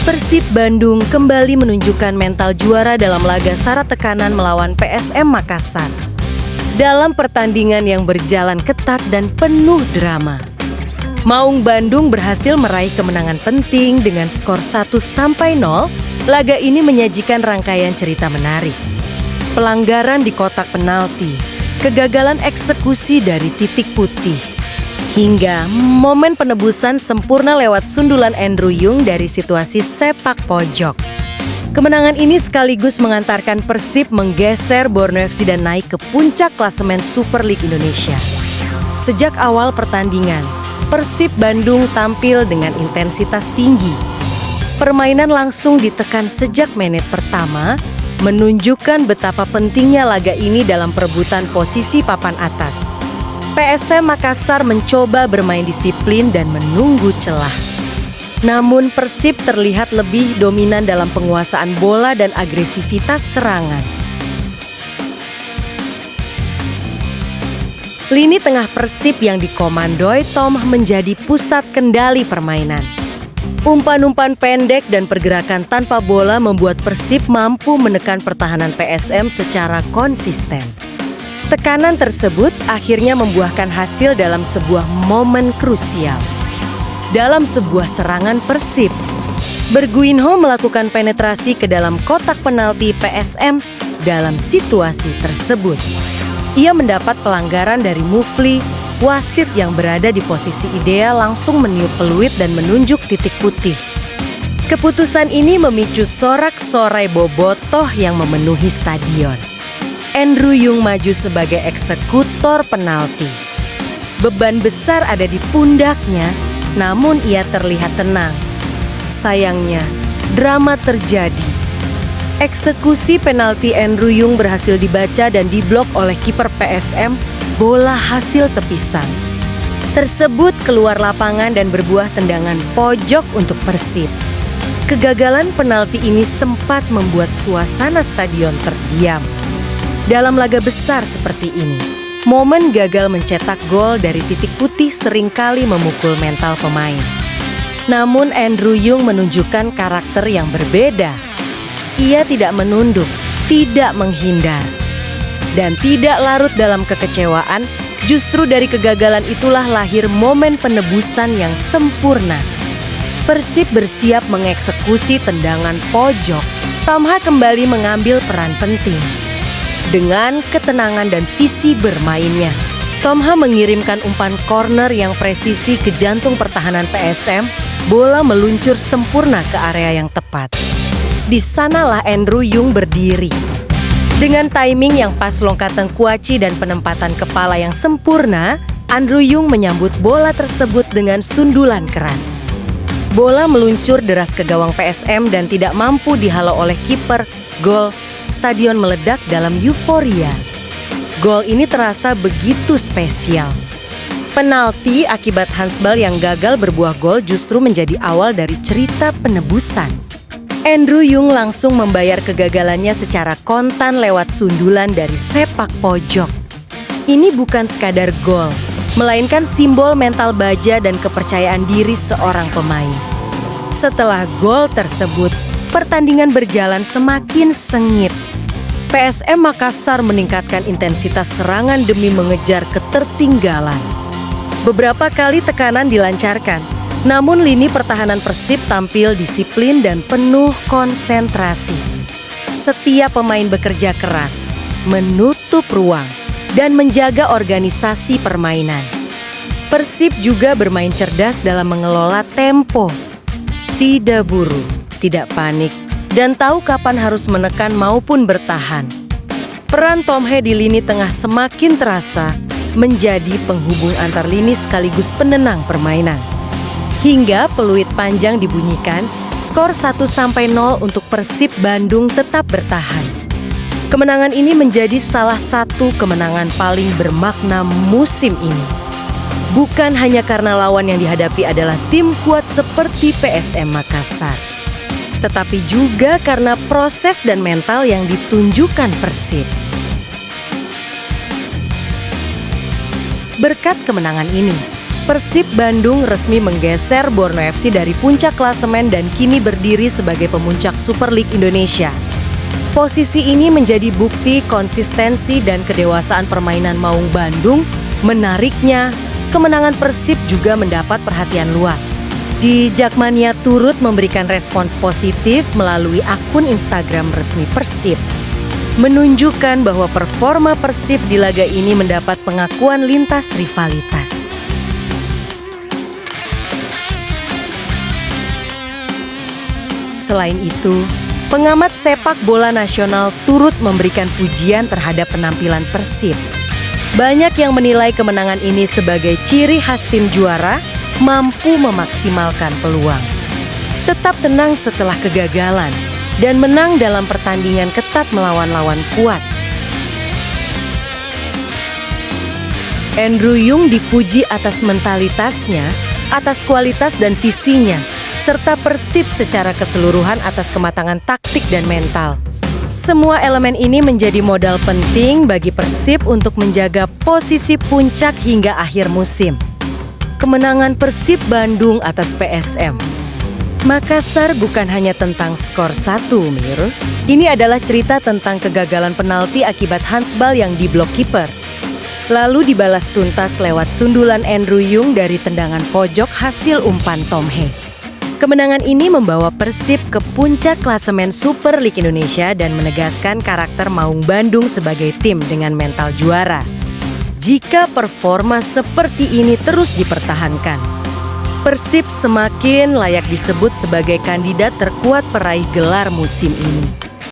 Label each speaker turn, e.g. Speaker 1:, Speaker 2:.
Speaker 1: Persib Bandung kembali menunjukkan mental juara dalam laga syarat tekanan melawan PSM Makassar. Dalam pertandingan yang berjalan ketat dan penuh drama, Maung Bandung berhasil meraih kemenangan penting dengan skor 1-0. Laga ini menyajikan rangkaian cerita menarik. Pelanggaran di kotak penalti, kegagalan eksekusi dari titik putih, hingga momen penebusan sempurna lewat sundulan Andrew Yung dari situasi sepak pojok. Kemenangan ini sekaligus mengantarkan Persib menggeser Borneo FC dan naik ke puncak klasemen Super League Indonesia. Sejak awal pertandingan, Persib Bandung tampil dengan intensitas tinggi. Permainan langsung ditekan sejak menit pertama, menunjukkan betapa pentingnya laga ini dalam perebutan posisi papan atas. PSM Makassar mencoba bermain disiplin dan menunggu celah. Namun Persib terlihat lebih dominan dalam penguasaan bola dan agresivitas serangan. Lini tengah Persib yang dikomandoi Tom menjadi pusat kendali permainan. Umpan-umpan pendek dan pergerakan tanpa bola membuat Persib mampu menekan pertahanan PSM secara konsisten. Tekanan tersebut akhirnya membuahkan hasil dalam sebuah momen krusial. Dalam sebuah serangan Persib, Berguinho melakukan penetrasi ke dalam kotak penalti PSM. Dalam situasi tersebut, ia mendapat pelanggaran dari Mufli. Wasit yang berada di posisi ideal langsung meniup peluit dan menunjuk titik putih. Keputusan ini memicu sorak-sorai bobotoh yang memenuhi stadion. Andrew Yung maju sebagai eksekutor penalti. Beban besar ada di pundaknya, namun ia terlihat tenang. Sayangnya, drama terjadi. Eksekusi penalti Andrew Yung berhasil dibaca dan diblok oleh kiper PSM. Bola hasil tepisan tersebut keluar lapangan dan berbuah tendangan pojok untuk Persib. Kegagalan penalti ini sempat membuat suasana stadion terdiam. Dalam laga besar seperti ini, momen gagal mencetak gol dari titik putih seringkali memukul mental pemain. Namun Andrew Yung menunjukkan karakter yang berbeda. Ia tidak menunduk, tidak menghindar, dan tidak larut dalam kekecewaan. Justru dari kegagalan itulah lahir momen penebusan yang sempurna. Persib bersiap mengeksekusi tendangan pojok. Tomha kembali mengambil peran penting. Dengan ketenangan dan visi bermainnya, Tomha mengirimkan umpan corner yang presisi ke jantung pertahanan PSM. Bola meluncur sempurna ke area yang tepat. Di sanalah Andrew Yung berdiri. Dengan timing yang pas lonkatan kuaci dan penempatan kepala yang sempurna, Andrew Yung menyambut bola tersebut dengan sundulan keras. Bola meluncur deras ke gawang PSM dan tidak mampu dihalau oleh kiper. Gol, stadion meledak dalam euforia. Gol ini terasa begitu spesial. Penalti akibat handsball yang gagal berbuah gol justru menjadi awal dari cerita penebusan. Andrew Yung langsung membayar kegagalannya secara kontan lewat sundulan dari sepak pojok. Ini bukan sekadar gol, melainkan simbol mental baja dan kepercayaan diri seorang pemain. Setelah gol tersebut, pertandingan berjalan semakin sengit. PSM Makassar meningkatkan intensitas serangan demi mengejar ketertinggalan. Beberapa kali tekanan dilancarkan. Namun lini pertahanan Persib tampil disiplin dan penuh konsentrasi. Setiap pemain bekerja keras, menutup ruang, dan menjaga organisasi permainan. Persib juga bermain cerdas dalam mengelola tempo. Tidak buru, tidak panik, dan tahu kapan harus menekan maupun bertahan. Peran Tomha di lini tengah semakin terasa, menjadi penghubung antar lini sekaligus penenang permainan. Hingga peluit panjang dibunyikan, skor 1-0 untuk Persib Bandung tetap bertahan. Kemenangan ini menjadi salah satu kemenangan paling bermakna musim ini. Bukan hanya karena lawan yang dihadapi adalah tim kuat seperti PSM Makassar, tetapi juga karena proses dan mental yang ditunjukkan Persib. Berkat kemenangan ini, Persib Bandung resmi menggeser Borneo FC dari puncak klasemen dan kini berdiri sebagai pemuncak Super League Indonesia. Posisi ini menjadi bukti konsistensi dan kedewasaan permainan Maung Bandung. Menariknya, kemenangan Persib juga mendapat perhatian luas. Di Jakmania turut memberikan respons positif melalui akun Instagram resmi Persib, menunjukkan bahwa performa Persib di laga ini mendapat pengakuan lintas rivalitas. Selain itu, pengamat sepak bola nasional turut memberikan pujian terhadap penampilan Persib. Banyak yang menilai kemenangan ini sebagai ciri khas tim juara, mampu memaksimalkan peluang, tetap tenang setelah kegagalan, dan menang dalam pertandingan ketat melawan lawan kuat. Andrew Yung dipuji atas mentalitasnya, atas kualitas dan visinya, serta Persib secara keseluruhan atas kematangan taktik dan mental. Semua elemen ini menjadi modal penting bagi Persib untuk menjaga posisi puncak hingga akhir musim. Kemenangan Persib Bandung atas PSM Makassar bukan hanya tentang skor 1, Mir. Ini adalah cerita tentang kegagalan penalti akibat handsball yang diblok kiper, lalu dibalas tuntas lewat sundulan Andrew Yung dari tendangan pojok hasil umpan Tom He. Kemenangan ini membawa Persib ke puncak klasemen Super League Indonesia dan menegaskan karakter Maung Bandung sebagai tim dengan mental juara. Jika performa seperti ini terus dipertahankan, Persib semakin layak disebut sebagai kandidat terkuat peraih gelar musim ini.